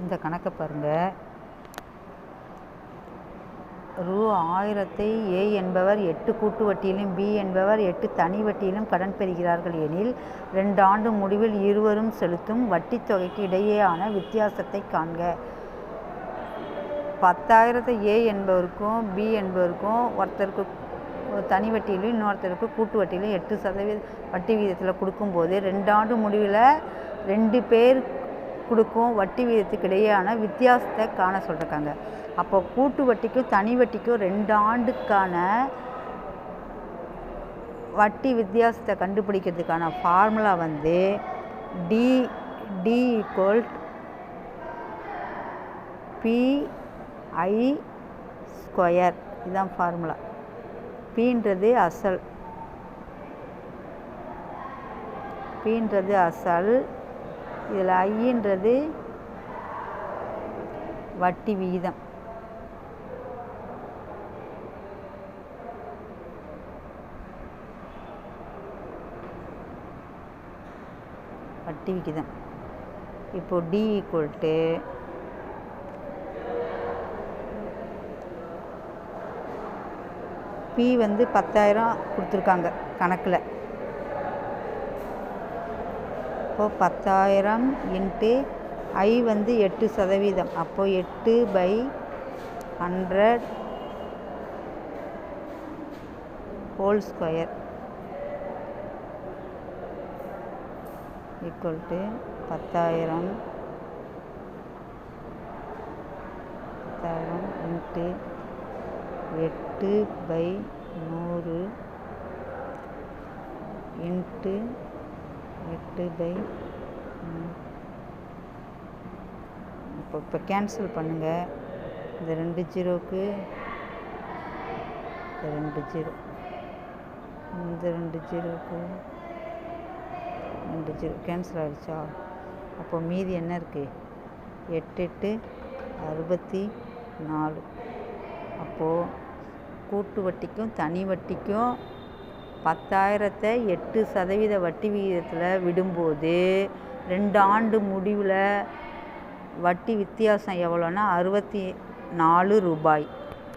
இந்த கணக்கை பாருங்கள். ரூ.1000 A என்பவர் 8 கூட்டு வட்டியிலும் B என்பவர் 8 தனி வட்டியிலும் கடன் பெறுகிறார்கள் எனில் 2 ஆண்டு முடிவில் இருவரும் செலுத்தும் வட்டித் தொகைக்கு இடையேயான வித்தியாசத்தை காண்க. 10,000 A என்பவருக்கும் B என்பவருக்கும் ஒருத்தருக்கு தனி வட்டியிலும் இன்னொருத்தருக்கு கூட்டு வட்டியிலும் 8% வட்டி விகிதத்தில் கொடுக்கும்போது 2 ஆண்டு முடிவில் 2 பேர் கொடுக்கும் வட்டி விகிதத்துக்கு இடையேயான வித்தியாசத்தை காண சொல்லியிருக்காங்க. அப்போ கூட்டு வட்டிக்கும் தனி வட்டிக்கும் 2 ஆண்டுக்கான வட்டி வித்தியாசத்தை கண்டுபிடிக்கிறதுக்கான ஃபார்முலா வந்து டி ஈக்குவல் PI². இதுதான் ஃபார்முலா. Pன்றது அசல், இதில் ஐன்றது வட்டி விகிதம். வட்டி விகிதம். இப்போ D ஈக்குவல் டு P வந்து 10,000 கொடுத்துருக்காங்க கணக்கில். இப்போது 10,000 இன்ட்டு I வந்து 8%. அப்போது 8/100 whole square equal to 10,000 into 8/100 into 8/100. இப்போ கேன்சல் பண்ணுங்கள். இந்த 2 ஜீரோக்கு இந்த 2 ஜீரோ, இந்த 2 ஜீரோக்கு 2 ஜீரோ கேன்சல் ஆகிடுச்சா? அப்போ மீதி என்ன இருக்குது? 8 8 64. அப்போது கூட்டு வட்டிக்கும் தனி வட்டிக்கும் 10,000 8% வட்டி விகிதத்தில் விடும்போது 2 ஆண்டு முடிவில் வட்டி வித்தியாசம் எவ்வளோன்னா 64 ரூபாய்.